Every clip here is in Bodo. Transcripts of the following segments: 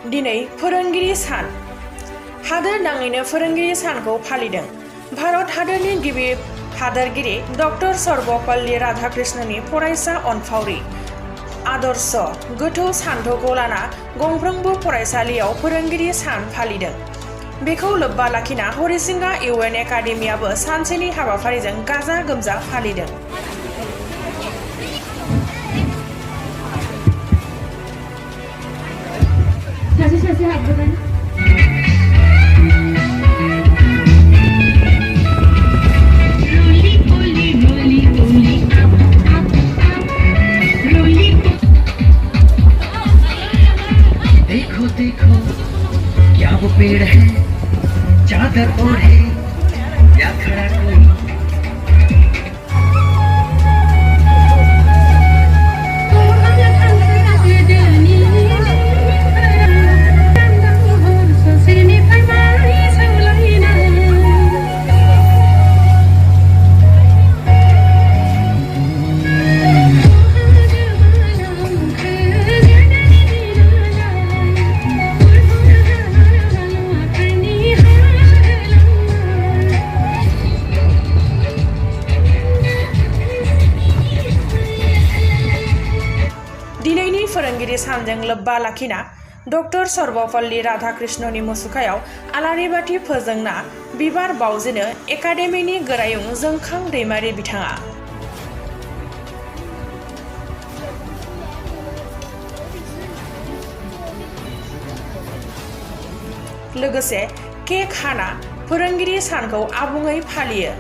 दिनै फोरोंगिरि सान हादोर नाङैनो फोरोंगिरि सानखौ फालिदों। भारत हादरनि गिबि हादोरगिरि डक्टर सर्वपल्ली राधाकृष्णननि फरायसा अनफावरि आदर्श गोथौ सान्थौखौ लाना गंफ्रोमबो फरायसालियाव फोरोंगिरि सान फालिदों। बेखौ लोब्बा लाखिना हरिसिंगा इउएन एकाडेमियाबो सानसेनि हाबाफारिजों गाजा गोमजा फालिदों। देखो देखो क्या वो पेड़ है चादर ओढ़े या खड़ा कोई दिनैनि फोरोंगिरि सानजों लोब्बा लाखिना डक्टर सर्वपल्ली राधाकृष्णननि मुसुखायाव आलारि बाथि फोजोंना बिबार बावजेनो एकाडेमिनि गोरायुं जोंखां दैमारि बिथाङा। लोगोसे केक हाना फोरोंगिरि सानखौ आबुङै फालियो।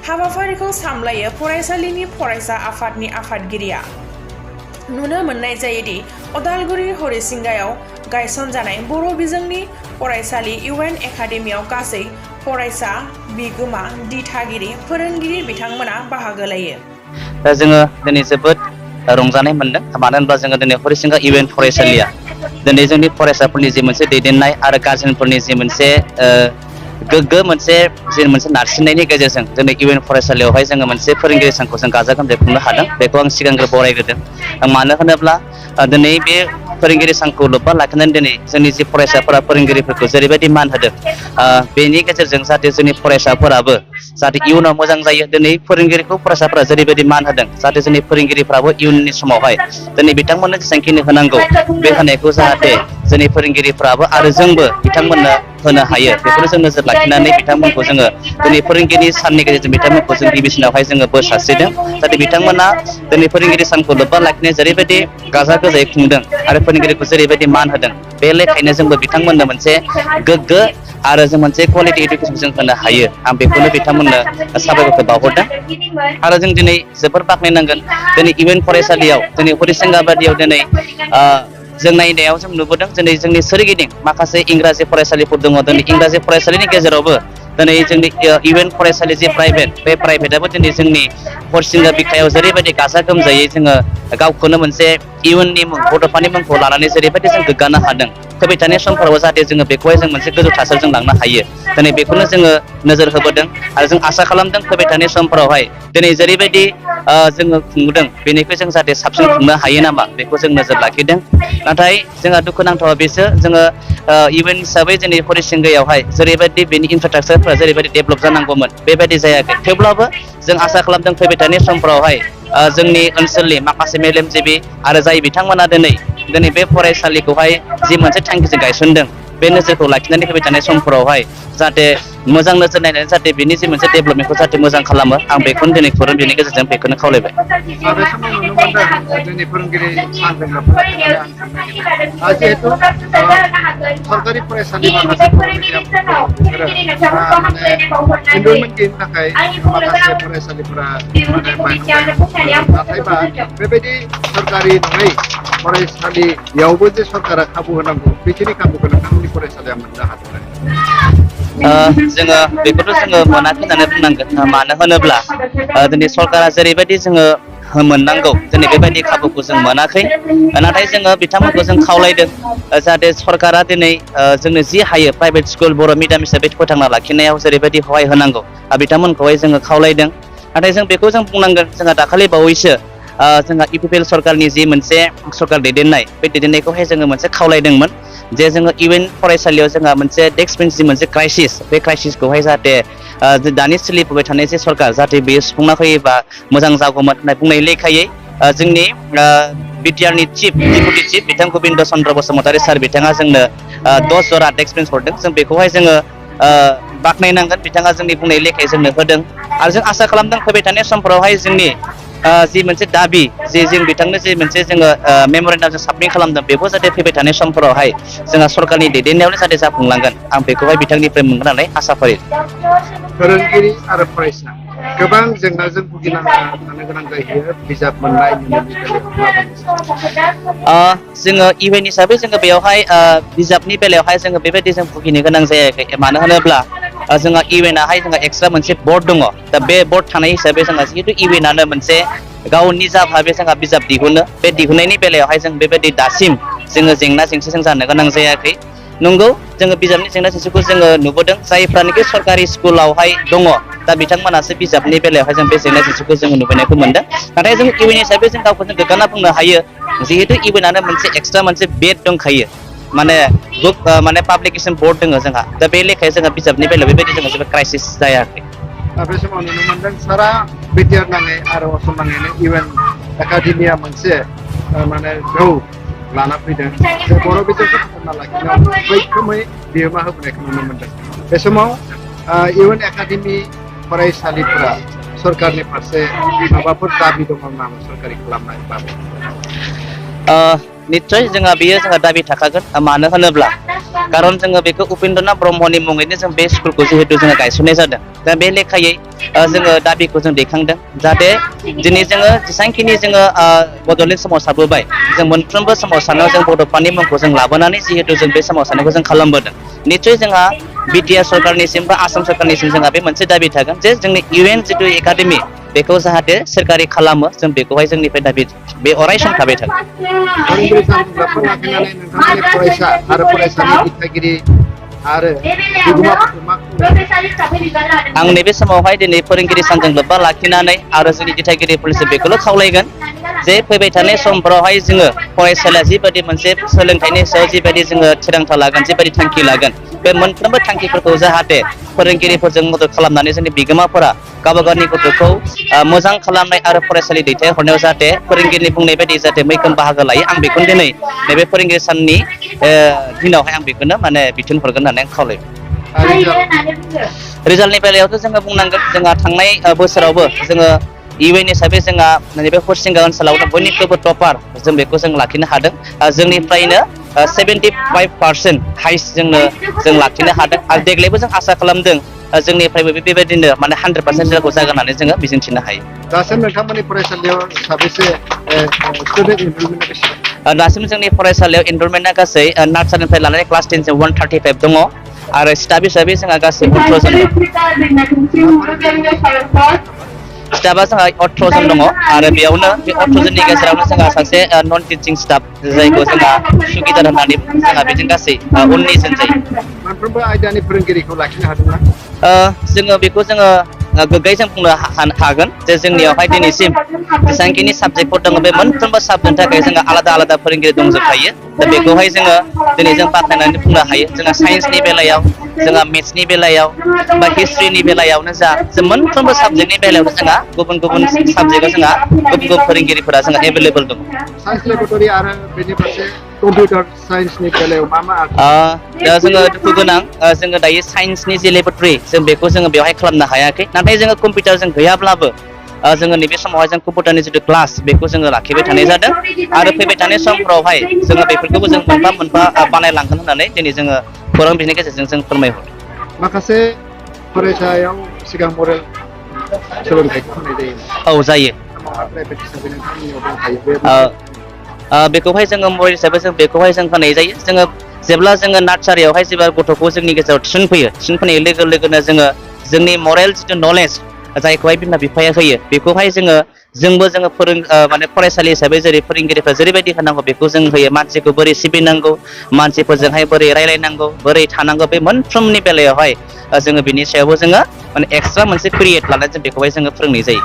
हाबाफारिखौ सामलायो फरायसालिनि फरायसा आफादनि आफादगिरिया। नुनो मोननाय जायोदि अदालगुरि हरिसिंगायाव गायसनजानाय बर' बिजोंनि फरायसालि इउएन एकाडेमियाव गासै फरायसा बिगोमा दिथागिरि फोरोंगिरि बिथांमोना बाहागो लायो। दा जोङो दिनै जोबोद रंजानाय मोनदों। मानो होनब्ला जोङो दिनै हरिसिंगा इउएन फरायसालिया दिनै जोंनि फरायसाफोरनि जि मोनसे दैदेननाय आरो गार्जेनफोरनि जि मोनसे गोग्गो मोनसे नारसिननायनि गेजेरजों दिनै इउएन फरायसालियावहाय जोङो मोनसे फोरोंगिरि सानखौ जों गाजा गोमजायै खुंनो हादों। बेखौ आं सिगांग्रो बरायग्रोदों। मानो होनोब्ला दिनै बे फोरोंगिरि सानखौ लोब्बा लाखिनानै दिनै जोंनि जि फरायसाफोरा फोरोंगिरिफोरखौ जेरैबायदि मान होदों, बेनि गेजेरजों जाहाथे जोंनि फरायसाफोराबो जाहाथे इयुनाव मोजां जायो। दिनै फोरोंगिरिखौ फरायसाफोरा जेरैबायदि मान होदों, जाहाथे जोंनि फोरोंगिरिफ्राबो इयुननि समावहाय दिनै बिथांमोननो जेसेबांखिनि होनांगौ बे होनायखौ जाहाथे जोंनि फोरोंगिरिफ्राबो आरो जोंबो बिथांमोननो होनो हायो। बेखौनो जों नोजोर लाखिनानै बिथांमोनखौ जोङो दिनै फोरोंगिरि साननि गेजेरजों बिथांमोनखौ जों गिबिसिनावहाय जोङो बोर सारस्रिदों। जाहाथे बिथांमोना दिनै फोरोंगिरि सानखौ लोब्बा लाखिनाय जेरैबायदि गाजा गोमजायै खुंदों आरो फोरोंगिरिखौ जेरैबायदि मान होदों, बे लेखायैनो जोंबो बिथांमोननो मोनसे गोग्गो आरो जों मोनसे क्वालिटि इडुकेसन जों होनो हायो। आं बेखौनो बिथांमोननो साबायखर बावहरदों। आरो जों दिनै जोबोर बाख्नायनांगोन दिनै इउएन फरायसालियाव दिनै हरिसिंगा बादियाव दिनै जों नायनायाव जों नुबोदों दिनै जोंनि सोरगिदिं माखासे इंराजि फरायसालिफोर दङ। दिनै इंराजि फरायसालिनि गेजेरावबो दिनै जोंनि इउएन फरायसालि जे प्राइभेट, बे प्राइभेटआबो दिनै जोंनि हरिसिंगा बिखायाव जेरैबायदि गाजा गोमजायै जोङो गावखौनो मोनसे इयुननि मुं बड'फानि मुंखौ लानानै जेरैबायदि जों गोग्गानो हादों, फैबाय थानाय समफोरावबो जाहाथे जोङो बेखौहाय जों मोनसे गोजौ थासारिजों लांनो हायो। दिनै बेखौनो जोङो नोजोर होबोदों आरो जों आसा खालामदों फैबाय थानाय समफोरावहाय दिनै जेरैबायदि जोङो खुंदों बेनिफ्राय जों जाहाथे साबसिन खुंनो हायो नामा, बेखौ जों नोजोर लाखिदों। नाथाय जोंहा दुखुनांथावा बेसो, जोङो इउएन हिसाबै जोंनि हरिसिंगायावहाय जेरैबायदि बेनि इनफ्रास्ट्राक्चारफोरा जेरैबायदि डेभेलप जानांगौमोन बेबायदि जायाखै। थेवब्लाबो जों आसा खालामदों फैबाय थानाय समफोरावहाय जोंनि ओनसोलनि माखासे मेलेमजिबि आरो जाय बिथांमोना दिनै बे फरायसालिखौहाय जि मोनसे थांखिजों गायसनदों, बे नोजोरखौ लाखिनानै फैबाय थानाय समफोरावहाय जाहाथे मोजां नोजोर नायनानै जाहाथे बेनि जि मोनसे डेभेलपमेन्टखौ जाहाथे मोजां खालामो। आं बेखौनो दिनै खौरां बिनि गेजेरजों बेखौनो खावलायबाय। बे समाव नुनो मोनदों जोंनि फोरोंगिरि सानजों लोब्बा लाखिनानै आं सोंनो नागिरदों जिहेतु सरकारि फरायसालि माखासे बर' मिडियामफोरखौ बेफोरो माने एनरलमेन्ट गैयिनि थाखाय माखासे फरायसालिफोरा माने बायख्लायो। नाथायबा बेबायदि सरकारि नङै फरायसालियावबो जे सरकारा खाबु होनांगौ, बेखिनि खाबुखौ नोंथांमोननि फरायसालिया मोननो हादों। जोङो बेखौथ' जोङो मोनाखै होननानै बुंनांगोन मानो होनोब्ला दिनै सरकारा जेरैबायदि जोङो मोननांगौ दिनै बेबायदि खाबुखौ जों मोनाखै नाथाय जोङो बिथांमोनखौ जों खावलायदों जाहाथे सरकारा दिनै जोंनो जि हायो प्राइभेट स्कुल बर' मिडियाम हिसाबै फोथांना लाखिनायाव जेरैबायदि सहाय होनांगौ बिथांमोनखौहाय जोङो खावलायदों नाथाय जों बेखौ जों बुंनांगोन जोंहा दाखालि बावैसो जोंहा इउपिपिएल सरकारनि जि मोनसे सरकार दैदेननाय बे दैदेननायखौहाय जोङो मोनसे खावलायदोंमोन जे जोङो इउएन फरायसालियाव जोंहा मोनसे डेस्क बेन्चनि मोनसे क्राइसिस बे क्राइसिसखौहाय जाहाथे दानि सोलिफुबाय थानाय जे सरकार जाहाथे बेयो सुफुंना फैयोबा मोजां जागौमोन होनना बुंनाय लेखायै जोंनि बिटिआरनि डिपुटि चिफ बिथां गबिन्द चन्द्र बसुमतारी सार बिथाङा जोंनो 10 जरा डेस्क बेन्च हरदों जों बेखौहाय जोङो बाख्नायनांगोन बिथाङा जोंनि बुंनाय लेखायै जोंनो होदों आरो जों आसा खालामदों फैबाय थानाय समफोरावहाय जोंनि जि मोनसे दाबि जे जों बिथांनो जि मोनसे जोङो मेम'रेन्डाम जों साबमिट खालामदों बेखौ जाहाथे फैबाय थानाय समफोरावहाय जोंहा सरकारनि दैदेननायावनो जाहाथे जाफुंलांगोन आं बेखौहाय बिथांनिफ्राय मोनगोन होननानै आसा फारियो फोरोंगिरि आरो फरायसा गोबां जेंनाजों भुगिनांना थानो गोनां जायो बिजाब मोननाय जोङो इउएन हिसाबै जोङो बेयावहाय बिजाबनि बेलायावहाय जोङो बेबायदि जों भुगिनो गोनां जायाखै मानो होनोब्ला जोंहा इउएनआहाय जोंहा एक्सट्रा मोनसे बर्ड दङ दा बे बर्ड थानाय हिसाबै जोंहा जिहेतु इउएनआनो मोनसे गाव निजा भाबे जोंहा बिजाब दिहुनो बे दिहुननायनि बेलायावहाय जों बेबायदि दासिम जोङो जेंना जेंसिजों जानो गोनां जायाखै नंगौ जोङो बिजाबनि जेंना जेंसिखौ जोङो नुबोदों जायफ्रानोखि सरकारि स्कुलावहाय दङ दा बिथांमोनासो बिजाबनि बेलायावहाय जों बे जेंना जेंसिखौ जोङो नुबोनायखौ मोनदों नाथाय जों इउएन हिसाबै जों गावखौ जों गोग्गाना बुंनो हायो जिहेतु इउएनआनो मोनसे एक्सट्रा मोनसे बेड दंखायो माने बुक माने पाब्लिकेसन बर्ड दङ जोंहा दा बे लेखायै जोंहा बिजाबनि बेलायाव बेबायदि जोङो जेबो क्राइसिस जायाखै बे समाव नुनो मोनदों सारा बिटिआर नाङै आरो असम नाङैनो इउएन एकाडेमिया मोनसे माने जौ लाना फैदों जे बर' बिजाबखौ फोथांना लाखिनायाव मैखोमै बिहोमा होबोनायखौ नुनो मोनदों बे समाव इउएन एकाडेमि फरायसालिफोरा सरकारनि फारसे माबाफोर दाबि दङ नामा सरकारि खालामनाय बाबद निस्सय जोंहा बेयो जोंहा दाबि थाखागोन मानो होनोब्ला कारन जोङो बेखौ उपेन्द्रनाथ ब्रह्मनि मुङैनो जों बे स्कुलखौ जिहेतु जोङो गायसननाय जादों दा बे लेखायै जोङो दाबिखौ जों दैखांदों जाहाथे दिनै जोङो जेसांखिनि जोङो बड'लेण्ड सोमावसारबोबाय जों मोनफ्रोमबो सोमावसारनायाव जों बड'फानि मुंखौ जों लाबोनानै जिहेतु जों बे सोमावसारनायखौ जों खालामबोदों निस्सय जोंहा बिटिआर सरकारनिसिम बा आसाम सरकारनिसिम जोंहा बे मोनसे दाबि थागोन जे जोंनि इउएन जितु एकाडेमि बेखौ जाहाथे सोरखारि खालामो जों बेखौहाय जोंनिफ्राय दाबि बे अराय सम थाबाय थागोन फोरोंगिरि सानखौ लाखिनानै नोंथांमोननि फरायसा आरो फरायसानि दिथागिरि आरो बिगोमाफोरखौ मा आं नैबे समावहाय दिनै फोरोंगिरि सानजों लोब्बा लाखिनानै आरो जोंनि दिथागिरिफोरजों बेखौल' खावलायगोन जे फैबाय थानाय समफोरावहाय जोङो फरायसालिया जिबायदि मोनसे सोलोंथाइनि सायाव जिबायदि जोङो थिरांथा लागोन जिबायदि थांखि लागोन बे मोनफ्रोमबो थांखिफोरखौ जाहाथे फोरोंगिरिफोरजों मदद खालामनानै जोंनि बिगोमाफोरा गावबा गावनि गथ'खौ मोजां खालामनाय आरो फरायसालि दैथायहरनायाव जाहाथे फोरोंगिरिनि बुंनाय बायदि जाहाथे मैखोम बाहागो लायो आं बेखौनो दिनै नैबे फोरोंगिरि साननि दिनावहाय आं बेखौनो माने बिथोन हरगोन होननानै आं खावलायबाय रिजाल्टनि बेलायावथ' जोङो बुंनांगोन जोंहा थांनाय बोसोरावबो जोङो इउएन हिसाबै जोंहा नैबे हरिसिंगा ओनसोलावनो बयनिख्रुइबो टपार जों बेखौ जों लाखिनो हादों जोंनिफ्रायनो 75% हाइस्ट जों लाखिनो हादों आरो देग्लायबो जों आसा खालामदों जोंनिफ्रायबो बेबायदिनो माने 100% रिजाल्टखौ जागोन होननानै जोङो मिजिंथिनो हायो दासिम नोंथांमोननि फरायसालियाव साबेसे स्टुडेन्ट इनरलमेन्टआ बेसेबां दासिम जोंनि फरायसालियाव इनरलमेन्टआ गासै नार्सारिनिफ्राय लानानै क्लास 10 जों 135 दङ आरो स्टाफ हिसाबै जोंहा गासै 18 जन स्टाफा जोंहा 18 जन दङ आरो बेयावनो बे 18 जननि गेजेरावनो जोंहा सासे नन टिचिं स्टाफ जायखौ जोंहा सुगिदार होननानै जोंहा बेजों गासै 19 जन जायो मोनफ्रोमबो आयदानि फोरोंगिरिखौ लाखिनो हादोंना जोङो बेखौ जोङो गोग्गायै जों बुंनो हागोन जे जोंनियावहाय दिनैसिम जेसेबांखिनि साबजेक्टफोर दङ बे मोनफ्रोमबो साबजेक्टनि थाखाय जोंहा आलादा आलादा फोरोंगिरि दंजोबखायो दा बेखौहाय जोङो दिनै जों बाख्नायनानै बुंनो हायो जोंहा साइन्सनि बेलायाव जोंहा मेथ्सनि बेलायाव बा हिस्ट्रिनि बेलायावनो जा जों मोनफ्रोमबो साबजेक्टनि बेलायावनो जोंहा गुबुन गुबुन साबजेक्टआव जोंहा गुबुन गुबुन फोरोंगिरिफोरा जोंहा एभेलेबल दङ साइन्स लेबरेटरि आरो बेनि फारसे कम्पिउटार साइन्सनि बेलायाव मा मा दा जोङो दुखु गोनां जोङो दायो साइन्सनि जे लेबरेटरि जों बेखौ जोङो बेवहाय खालामनो हायाखै नाथाय जोङो कम्पिउटार जों गैयाब्लाबो जोङो नैबे समावहाय जों कम्पिउटारनि जितु क्लास बेखौ जोङो लाखिबाय थानाय जादों आरो फैबाय थानाय समफोरावहाय जोङो बेफोरखौबो जों मोनफा मोनफा बानायलांगोन होननानै दिनै जोङो खौरां बिजोंनि गेजेरजों जों फोरमायहरदों माखासे फरायसायाव सिगां मरेल सोलोंथाइखौ होनाय जायो औ जायो प्राइभेट हिसाबै नोंथांमोननियाव दंखायो बे बेखौहाय जोङो मरेल हिसाबै जों बेखौहाय जों होनाय जायो जोङो जेब्ला जोङो नार्सारियावहाय जेब्ला गथ'खौ जोंनि गेजेराव थिसनफैनाय लोगो लोगोनो जोङो जोंनि मरेल जिथु नलेज जायखौहाय बिमा बिफाया होयो बेखौहाय जोंबो माने फरायसालि हिसाबै जेरै फोरोंगिरिफ्रा जेरैबायदि होनांगौ बेखौ जों होयो मानसिखौ बोरै सिबिनांगौ मानसिफोरजोंहाय बोरै रायलायनांगौ बोरै थानांगौ बे मोनफ्रोमनि बेलायावहाय जोङो बिनि सायावबो जोङो माने एक्सट्रा मोनसे पिरियड लानानै जों बेखौहाय जोङो फोरोंनाय जायो।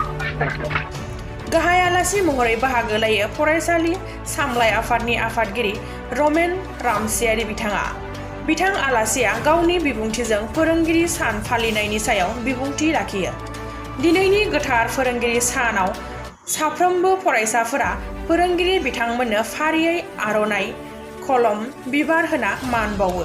गाहाय आलासि महरै बाहागो लायो फरायसालि सामलाय आफादनि आफादगिरि रमेन रामसियारि बिथां आलासिया गावनि बिबुंथिजों फोरोंगिरि सान फालिनायनि सायाव बिबुंथि लाखियो। दिनैनि गोथार फोरोंगिरि सानाव साफ्रोमबो फरायसाफोरा फोरोंगिरि बिथांमोननो फारियै आर'नाइ, कलम, बिबार होना मान बावो।